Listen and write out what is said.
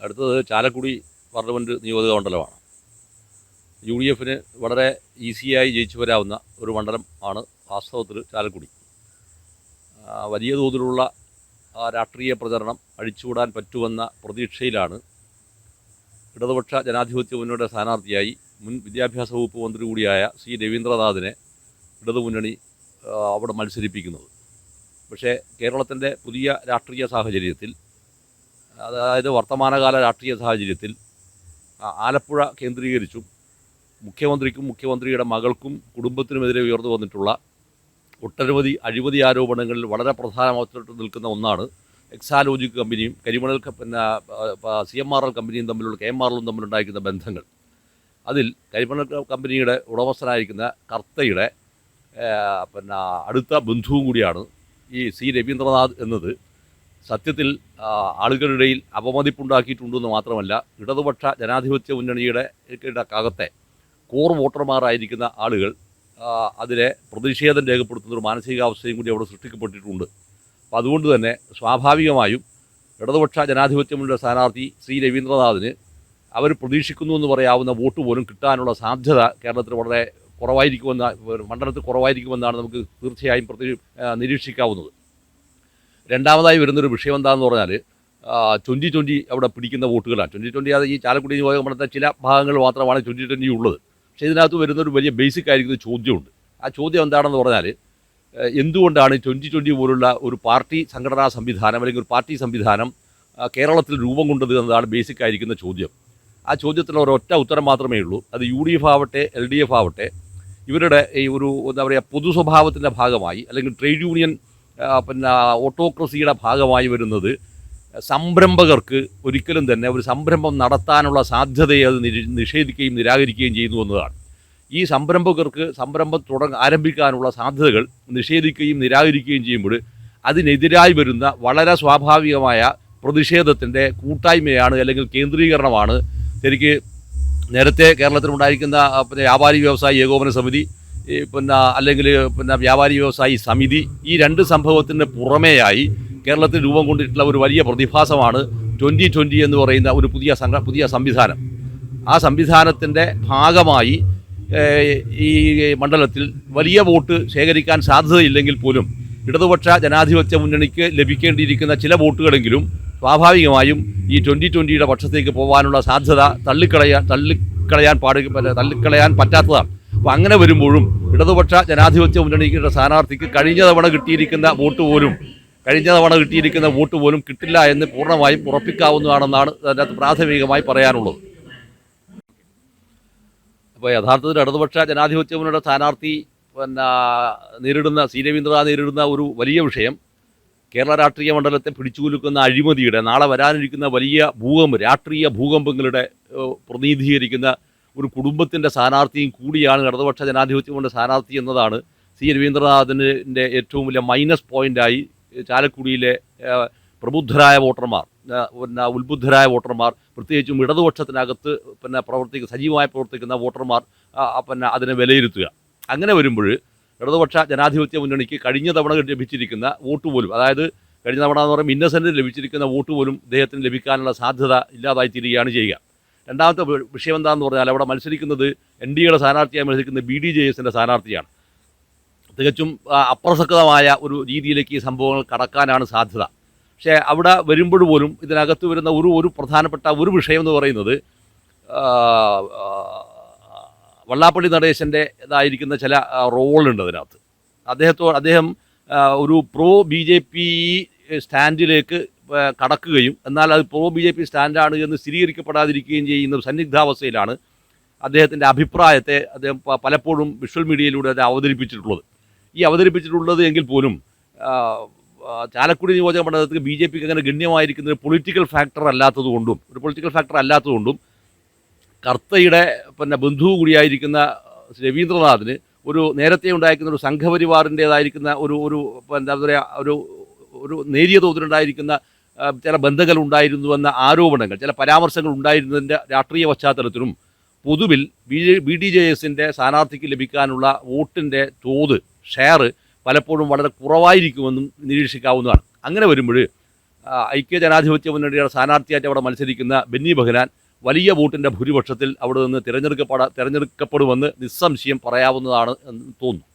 അടുത്തത് ചാലക്കുടി പാർലമെൻറ്റ് നിയോജക മണ്ഡലമാണ്. UDF വളരെ ഈസിയായി ജയിച്ചു വരാവുന്ന ഒരു മണ്ഡലം ആണ് വാസ്തവത്തിൽ ചാലക്കുടി. വലിയ തോതിലുള്ള രാഷ്ട്രീയ പ്രചരണം അഴിച്ചുവിടാൻ പറ്റുമെന്ന പ്രതീക്ഷയിലാണ് ഇടതുപക്ഷ ജനാധിപത്യ മുന്നണിയുടെ സ്ഥാനാർത്ഥിയായി മുൻ വിദ്യാഭ്യാസ വകുപ്പ് മന്ത്രി കൂടിയായ C. രവീന്ദ്രനാഥിനെ ഇടതുമുന്നണി അവിടെ മത്സരിപ്പിക്കുന്നത്. പക്ഷേ കേരളത്തിൻ്റെ പുതിയ രാഷ്ട്രീയ സാഹചര്യത്തിൽ, അതായത് വർത്തമാനകാല രാഷ്ട്രീയ സാഹചര്യത്തിൽ ആലപ്പുഴ കേന്ദ്രീകരിച്ചും മുഖ്യമന്ത്രിക്കും മുഖ്യമന്ത്രിയുടെ മകൾക്കും കുടുംബത്തിനുമെതിരെ ഉയർന്നു വന്നിട്ടുള്ള ഒട്ടനവധി അഴിമതി ആരോപണങ്ങളിൽ വളരെ പ്രധാനമായിട്ട് നിൽക്കുന്ന ഒന്നാണ് എക്സാലോജിക് കമ്പനിയും കരിമണൽ CMRL കമ്പനിയും തമ്മിലുള്ള KMRL തമ്മിലുണ്ടായിരിക്കുന്ന ബന്ധങ്ങൾ. അതിൽ കരിമണൽ കമ്പനിയുടെ ഉടമസ്ഥനായിരിക്കുന്ന കർത്തയുടെ അടുത്ത ബന്ധുവും കൂടിയാണ് ഈ C. രവീന്ദ്രനാഥ് എന്നത്. സത്യത്തിൽ ആളുകളുടെ ഇടയിൽ അപമതിപ്പുണ്ടാക്കിയിട്ടുണ്ടെന്ന് മാത്രമല്ല, ഇടതുപക്ഷ ജനാധിപത്യ മുന്നണിയുടെ അകത്തെ കോർ വോട്ടർമാരായിരിക്കുന്ന ആളുകൾ അതിലെ പ്രതിഷേധം രേഖപ്പെടുത്തുന്നൊരു മാനസികാവസ്ഥയും കൂടി അവിടെ സൃഷ്ടിക്കപ്പെട്ടിട്ടുണ്ട്. അപ്പോൾ അതുകൊണ്ട് തന്നെ സ്വാഭാവികമായും ഇടതുപക്ഷ ജനാധിപത്യ മുന്നണിയുടെ സ്ഥാനാർത്ഥി C. രവീന്ദ്രനാഥിന് അവർ പ്രതീക്ഷിക്കുന്നു എന്ന് പറയാവുന്ന വോട്ട് പോലും കിട്ടാനുള്ള സാധ്യത കേരളത്തിൽ വളരെ മണ്ഡലത്തിൽ കുറവായിരിക്കുമെന്നാണ് നമുക്ക് തീർച്ചയായും നിരീക്ഷിക്കാവുന്നത്. രണ്ടാമതായി വരുന്നൊരു വിഷയം എന്താണെന്ന് പറഞ്ഞാൽ 2020 അവിടെ പിടിക്കുന്ന വോട്ടുകളാണ്. 2020 അത് ഈ ചാലക്കുടി നിയോജക മണ്ഡലത്തെ ചില ഭാഗങ്ങൾ മാത്രമാണ് 2020 ഉള്ളത്. പക്ഷേ ഇതിനകത്ത് വരുന്നൊരു വലിയ ബേസിക് ആയിരിക്കുന്ന ചോദ്യമുണ്ട്. ആ ചോദ്യം എന്താണെന്ന് പറഞ്ഞാൽ, എന്തുകൊണ്ടാണ് 2020 പോലുള്ള ഒരു പാർട്ടി സംഘടനാ സംവിധാനം അല്ലെങ്കിൽ ഒരു പാർട്ടി സംവിധാനം കേരളത്തിൽ രൂപം കൊണ്ടത് എന്നതാണ് ബേസിക് ആയിരിക്കുന്ന ചോദ്യം. ആ ചോദ്യത്തിന് ഒരൊറ്റ ഉത്തരം മാത്രമേ ഉള്ളൂ. അത് UDF ആവട്ടെ LDF ആവട്ടെ, ഇവരുടെ ഈ ഒരു എന്താ പറയുക പൊതു സ്വഭാവത്തിൻ്റെ ഭാഗമായി അല്ലെങ്കിൽ ട്രേഡ് യൂണിയൻ ഓട്ടോക്രസിയുടെ ഭാഗമായി വരുന്നത് സംരംഭകർക്ക് ഒരിക്കലും തന്നെ ഒരു സംരംഭം നടത്താനുള്ള സാധ്യതയെ അത് നിഷേധിക്കുകയും നിരാകരിക്കുകയും ചെയ്യുന്നു എന്നതാണ്. ഈ സംരംഭകർക്ക് സംരംഭം ആരംഭിക്കാനുള്ള സാധ്യതകൾ നിഷേധിക്കുകയും നിരാകരിക്കുകയും ചെയ്യുമ്പോൾ അതിനെതിരായി വരുന്ന വളരെ സ്വാഭാവികമായ പ്രതിഷേധത്തിൻ്റെ കൂട്ടായ്മയാണ് അല്ലെങ്കിൽ കേന്ദ്രീകരണമാണ് ശരിക്ക് നേരത്തെ കേരളത്തിലുണ്ടായിരിക്കുന്ന വ്യാപാരി വ്യവസായി ഏകോപന സമിതി അല്ലെങ്കിൽ വ്യാപാരി വ്യവസായി സമിതി, ഈ രണ്ട് സംഭവത്തിന് പുറമേയായി കേരളത്തിൽ രൂപം കൊണ്ടിട്ടുള്ള ഒരു വലിയ പ്രതിഭാസമാണ് 2020 എന്ന് പറയുന്ന ഒരു പുതിയ സംവിധാനം. ആ സംവിധാനത്തിൻ്റെ ഭാഗമായി ഈ മണ്ഡലത്തിൽ വലിയ വോട്ട് ശേഖരിക്കാൻ സാധ്യതയില്ലെങ്കിൽ പോലും ഇടതുപക്ഷ ജനാധിപത്യ മുന്നണിക്ക് ലഭിക്കേണ്ടിയിരിക്കുന്ന ചില വോട്ടുകളെങ്കിലും സ്വാഭാവികമായും ഈ 2020യുടെ പക്ഷത്തേക്ക് പോകാനുള്ള സാധ്യത തള്ളിക്കളയാൻ പറ്റാത്തതാണ്. അപ്പോൾ അങ്ങനെ വരുമ്പോഴും ഇടതുപക്ഷ ജനാധിപത്യ മുന്നണിയുടെ സ്ഥാനാർത്ഥിക്ക് കഴിഞ്ഞ തവണ കിട്ടിയിരിക്കുന്ന വോട്ട് പോലും കിട്ടില്ല എന്ന് പൂർണ്ണമായും ഉറപ്പിക്കാവുന്നതാണെന്നാണ് അതിനകത്ത് പ്രാഥമികമായി പറയാനുള്ളത്. അപ്പോൾ യഥാർത്ഥത്തിൽ ഇടതുപക്ഷ ജനാധിപത്യ മുന്നണിയുടെ സ്ഥാനാർത്ഥി നേരിടുന്ന C. രവീന്ദ്രനാഥ് നേരിടുന്ന ഒരു വലിയ വിഷയം കേരള രാഷ്ട്രീയ മണ്ഡലത്തെ പിടിച്ചുകുലുക്കുന്ന അഴിമതിയുടെ, നാളെ വരാനിരിക്കുന്ന വലിയ രാഷ്ട്രീയ ഭൂകമ്പങ്ങളുടെ പ്രതിനിധീകരിക്കുന്ന ഒരു കുടുംബത്തിൻ്റെ സ്ഥാനാർത്ഥിയും കൂടിയാണ് ഇടതുപക്ഷ ജനാധിപത്യ മുന്നണിയുടെ സ്ഥാനാർത്ഥി എന്നതാണ് C. രവീന്ദ്രനാഥിൻ്റെ ഏറ്റവും വലിയ മൈനസ് പോയിൻ്റായി ചാലക്കുടിയിലെ പ്രബുദ്ധരായ വോട്ടർമാർ, ഉത്ബുദ്ധരായ വോട്ടർമാർ, പ്രത്യേകിച്ചും ഇടതുപക്ഷത്തിനകത്ത് സജീവമായി പ്രവർത്തിക്കുന്ന വോട്ടർമാർ അതിനെ വിലയിരുത്തുക. അങ്ങനെ വരുമ്പോൾ ഇടതുപക്ഷ ജനാധിപത്യ മുന്നണിക്ക് കഴിഞ്ഞ തവണ ലഭിച്ചിരിക്കുന്ന വോട്ട് പോലും, അതായത് കഴിഞ്ഞ തവണ എന്ന് പറയുമ്പോൾ ഇന്നസെൻറ്റിന് ലഭിച്ചിരിക്കുന്ന വോട്ട് പോലും ഇദ്ദേഹത്തിന് ലഭിക്കാനുള്ള സാധ്യത ഇല്ലാതായി തീരുകയാണ് ചെയ്യുക. രണ്ടാമത്തെ വിഷയം എന്താണെന്ന് പറഞ്ഞാൽ, അവിടെ മത്സരിക്കുന്നത് NDAയുടെ സ്ഥാനാർത്ഥിയായി മത്സരിക്കുന്നത് BDJSൻ്റെ സ്ഥാനാർത്ഥിയാണ്. തികച്ചും അപ്രസക്തമായ ഒരു രീതിയിലേക്ക് ഈ സംഭവങ്ങൾ കടക്കാനാണ് സാധ്യത. പക്ഷേ അവിടെ വരുമ്പോൾ പോലും ഇതിനകത്ത് വരുന്ന ഒരു പ്രധാനപ്പെട്ട ഒരു വിഷയം എന്ന് പറയുന്നത് വള്ളാപ്പള്ളി നടേശൻ്റെ ഇതായിരിക്കുന്ന ചില റോളുണ്ട് അതിനകത്ത്. അദ്ദേഹം ഒരു BJP സ്റ്റാൻഡിലേക്ക് കടക്കുകയും എന്നാൽ അത് BJP സ്റ്റാൻഡാണ് എന്ന് സ്ഥിരീകരിക്കപ്പെടാതിരിക്കുകയും ചെയ്യുന്ന സന്നിഗ്ധാവസ്ഥയിലാണ് അദ്ദേഹത്തിൻ്റെ അഭിപ്രായത്തെ അദ്ദേഹം പലപ്പോഴും വിഷ്വൽ മീഡിയയിലൂടെ അത് അവതരിപ്പിച്ചിട്ടുള്ളത് എങ്കിൽ പോലും ചാലക്കുടി നിയോജക മണ്ഡലത്തിൽ BJPക്ക് അങ്ങനെ ഗണ്യമായിരിക്കുന്ന ഒരു പൊളിറ്റിക്കൽ ഫാക്ടർ അല്ലാത്തതുകൊണ്ടും കർത്തയുടെ ബന്ധു കൂടിയായിരിക്കുന്ന രവീന്ദ്രനാഥിന് ഒരു നേരത്തെ ഉണ്ടായിരിക്കുന്ന ഒരു സംഘപരിവാറിൻ്റേതായിരിക്കുന്ന എന്താ പറയുക ഒരു നേരിയ തോതിലുണ്ടായിരിക്കുന്ന ചില ബന്ധങ്ങൾ ഉണ്ടായിരുന്നുവെന്ന ആരോപണങ്ങൾ, ചില പരാമർശങ്ങൾ ഉണ്ടായിരുന്നതിൻ്റെ രാഷ്ട്രീയ പശ്ചാത്തലത്തിലും പൊതുവിൽ BDJSൻ്റെ സ്ഥാനാർത്ഥിക്ക് ലഭിക്കാനുള്ള വോട്ടിൻ്റെ ഷെയർ പലപ്പോഴും വളരെ കുറവായിരിക്കുമെന്നും നിരീക്ഷിക്കാവുന്നതാണ്. അങ്ങനെ വരുമ്പോൾ ഐക്യ ജനാധിപത്യ മുന്നണിയുടെ സ്ഥാനാർത്ഥിയായിട്ട് അവിടെ മത്സരിക്കുന്ന ബെന്നി ബെഹനാൻ വലിയ വോട്ടിൻ്റെ ഭൂരിപക്ഷത്തിൽ അവിടെ നിന്ന് തിരഞ്ഞെടുക്കപ്പെടുമെന്ന് നിസ്സംശയം പറയാവുന്നതാണ് എന്ന് തോന്നുന്നു.